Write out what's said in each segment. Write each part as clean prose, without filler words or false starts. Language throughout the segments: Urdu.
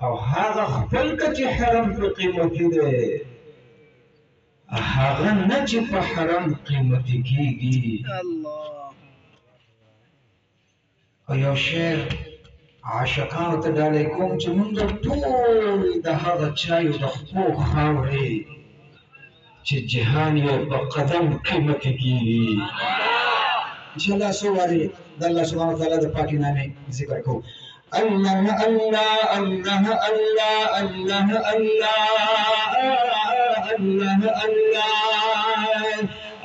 او هذا خپل کچ حرم په قیمت دے هغه نه چې په حرم قیمت کیږي الله او یو شعر عاشقانو ته ډالۍ کوم چې موږ ټول د هغه چایو د خپو خاورې چې جهان یې په قدم قیمت کیږي انشاءالله سو واري د الله سبحانه وتعالى د پاکي نامې ذکر کوو الله الله الله الله الله الله الله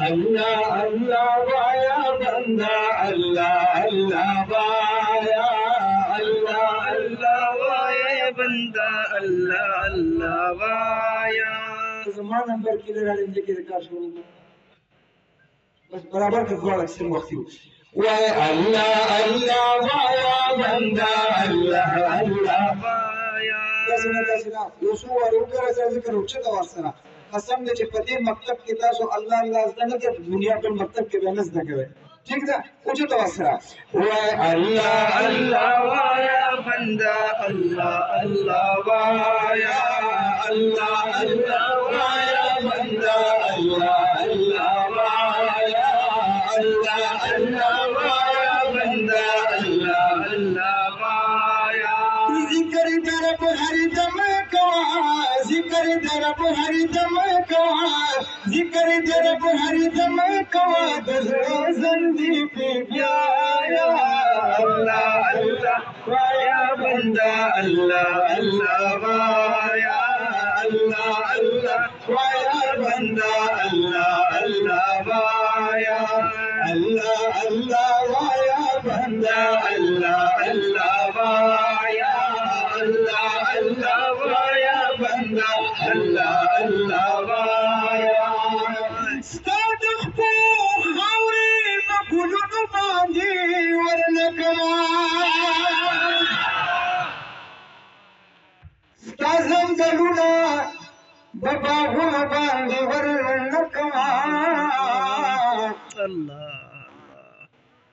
الله الله وایا بندا الله الله وایا الله الله وایا بندا الله الله وایا زمان نمبر کې راځي چې ذکر شروع بس برابر کې غواړم چې وختي وایا الله الله وایا بندا الله الله وایا داسې یو څو واره وکړه چې ذکر وکړه ورسره قسم دې چې په دې مکتب کې تاسو الله الله زده نه کوئ دنیا په مکتب کې به نه زده کوئ ٹھیک ده وکړه ورسره وایا الله الله وایا بندا الله الله وایا الله الله وایا بندا الله الله وایا الله الله وایا بندا الله الله وایا ذکر درب ہر دم کوا ذکر درب ہر دم کوا ذکر درب ہر دم کوا دزو زندی پہ بیایا اللہ اللہ وایا بندا اللہ اللہ وایا اللہ اللہ وایا بندا اللہ اللہ وایا اللہ اللہ وایا بندا اللہ اللہ وایا اللہ اللہ وایا بندا اللہ اللہ وایا ستاد خپو خاورې په ګلونو باندې ورنکما ستا زنګلونه په باغونو باندې ورنکما الله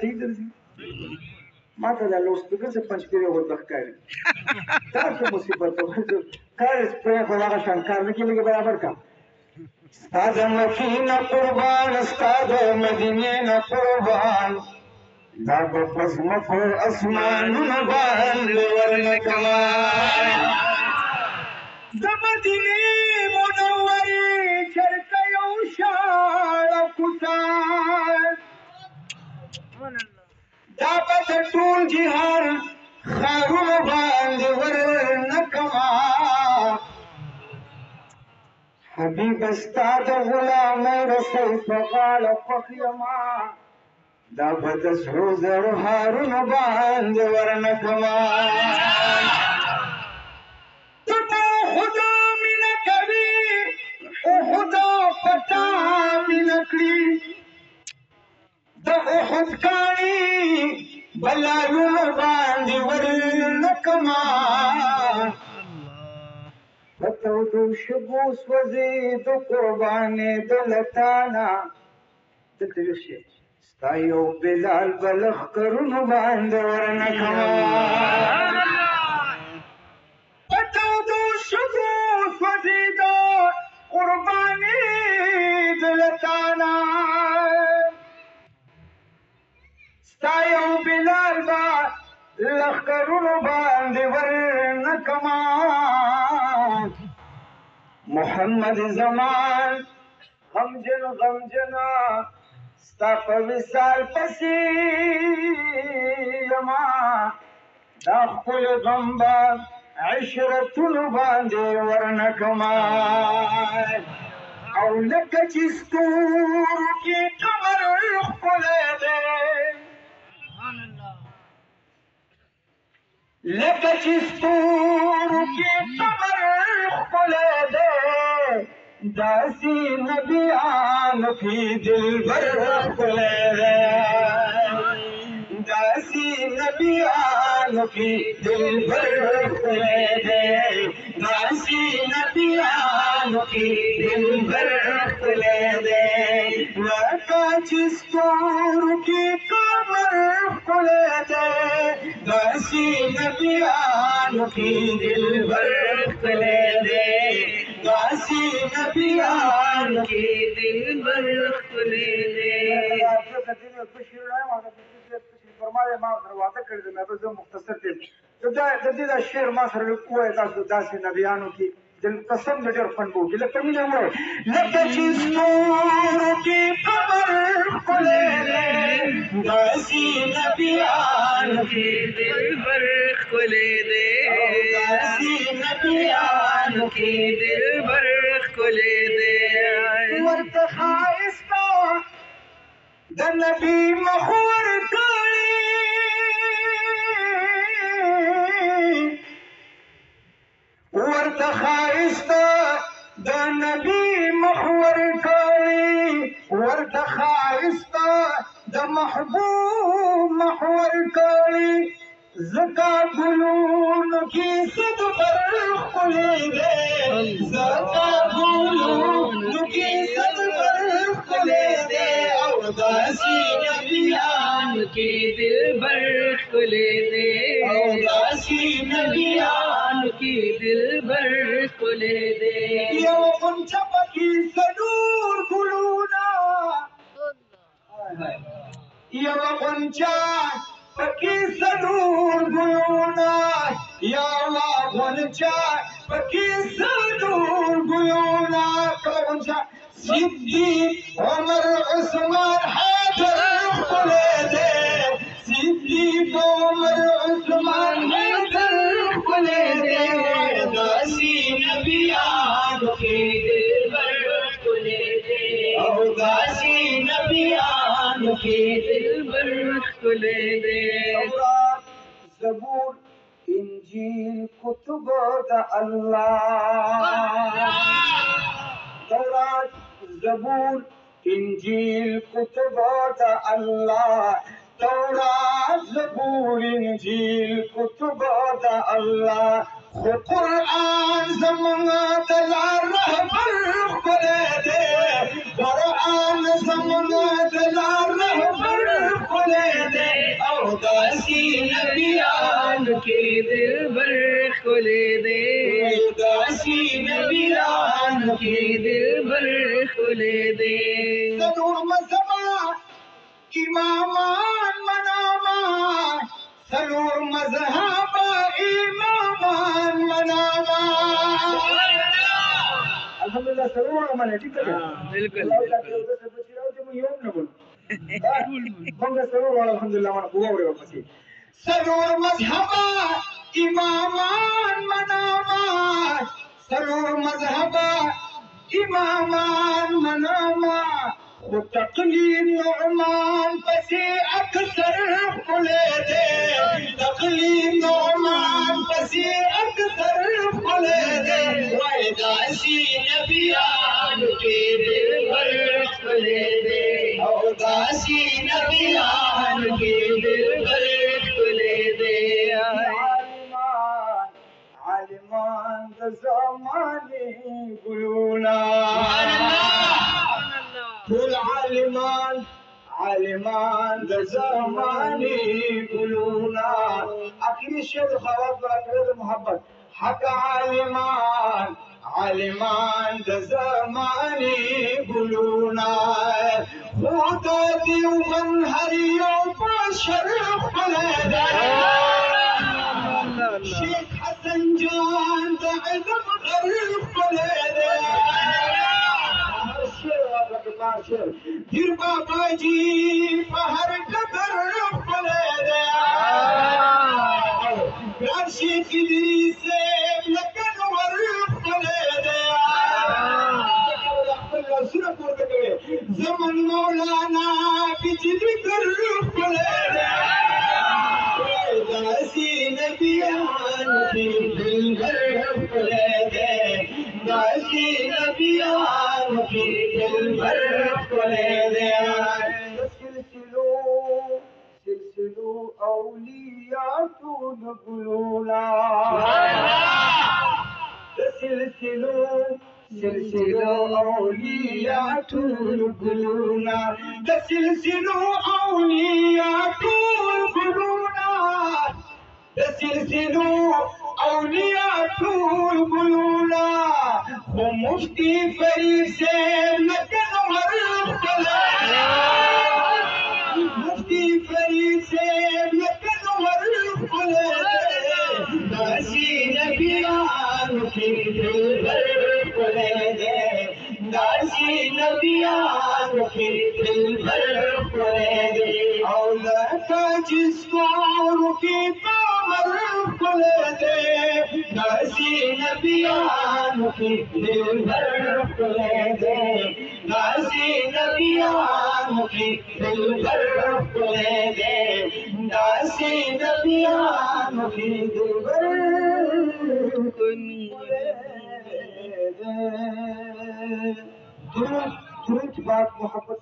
صحیح درځي ما ته د لوسپیکر څخه پنځپیره ورته ښکاري تاسو مصیبت ته کار سپری خو هغه شانکار نه کېږي برابر کا ستا د مکې نه قربان ستا د مدینې نه قربان دا به په ځمکو اسمانونو باندې ورنکما د مدینې منورې چېرته یو شاړه کوڅه دا به د ټول جهان ښارونو باندې ورنکما حبیبه ستا د غلامۍ رسۍ په غاړه خوښ یما دا به د سرو زرو هارونو باندې ورنکما ته په خدا مینه کوي او خدا پتا مینه کړي د احد کاڼي بلالونو باندې ورنکما فتودو شګو سوځي د قربانې د لتانا دلته یو شی ستا یو بلال بلخ کرونو باندې ورنکما فتودو شګو سوځي د قربانې د لتانا ستا یو بلال با لخکرونو باندې ورنکما محمد زمان غمجن غمجنا ستا په وصال پسې یما دا خپل غم به عشرتونو باندې ورنکما او لکه چې ستورو کې قمر ښکلی دی لکه چې ستورو کې قمر ښکلی دی داسې نبیانو کې دلبر ښکلی دی داسې نبیانو کې دلبر ښکلی دی داسې نبیانو کې دلبر ښکلی دی لکه چې ستورو کې قمر ښکلی دی داسې نبیانو کې دلبر ښکلی دی داسې نبیانو کې دلبر ښکلی دی فرمایا ما سره واده کړی دی مې به زه مختصر کړم د دې دا شعر ما سره ووایه تاسو داسې نبیانو کې دل قسم د ډېر خوند به وکړي لکه مینه ووایه لکه چې ستورو کې قمر ښکلی دی داسې نبیانو کې دلبر ښکلی دی داسې نبیانو کې دلبر ښکلی دی ورته ښایسته د نبي مخ ورکړي ورته ښایسته د نبي مخ ورکړي ورته ښایسته د محبوب مخ ورکړي ځکه ګلونو کې صدبر ښکلی دی ځکه ګلونو کې صدبر ښکلی دی او داسې نبیانو کې دلبر ښکلی دی او داسې نبیانو کې دلبر ښکلی دی یو غنچه پکې څلور ګلونه یو غنچه پکې څلور ګلونه یوه غنچه پکې څلور ګلونه کله غنچه صدیق عمر عثمان حیدر ښکلی دی صدیق عمر عثمان حیدر ښکلی دی داسې نبیانو کې دلبر ښکلی دی او داسې نبیانو کې دلبر ښکلی دی تورات زبور انجیل کتب د الله تورات زبور انجیل کتب د الله تورات زبور انجیل کتب د الله خو قرآن زمونږ د لار رهبر ښکلی دی قرآن زمونږ د لار رهبر ښکلی دی او داسې نبیانو کې دلبر ښکلی دی داسې نبیانو کې دلبر ښکلی دی څلور مذهبه امامان منامان څلور مذهبه امامان منامان الحمدلله څلور ومنه ټیک ده بالکل یوم نه بول موږ څلور الحمدلله باندې وګورئ ورپسې څلور مذهبه امامان منامان څلور مذهبه امامان منامان خو تقلید نعمان پسې اکثر ښکلی دی تقلید نعمان پسې اکثر ښکلی دی وایي داسې نبیانو کې دلبر ښکلی دی او داسې نبیانو کې دلبر ښکلی دی عالمان د زمان قلوبنا طول عالمان ذا زماني قلوبنا آخر شيء الخوات بركة المحبت حق عالمان ذا زماني قلوبنا خودتي ومن هريوم بشر خلدا شيخ حسن جان ذا علم غرب خلدا دير بابا جي فهر قبر خلدا قرار شيخ إدريس لكن ورب خلدا زمن مولانا بجدي قرب خلدا داسي نبيان في الغرب خلدا داسي نبيان في الغرب خلدا سلسلوا أولياء نقولنا سلسلوا أولياء قلوبنا سلسلوا أولياء قلوبنا سلسلوا أولياء قلوبنا هم مفتي فريد سيد لكن ورب مفتي فريد سيد لكن ورب ناسي نبيان في البر ناسي نبيان في البر أولاد جسمار في قمر ناسي نبيان في البر ناسي نبيان في البر ناسي نبيان في البر درود باق محبت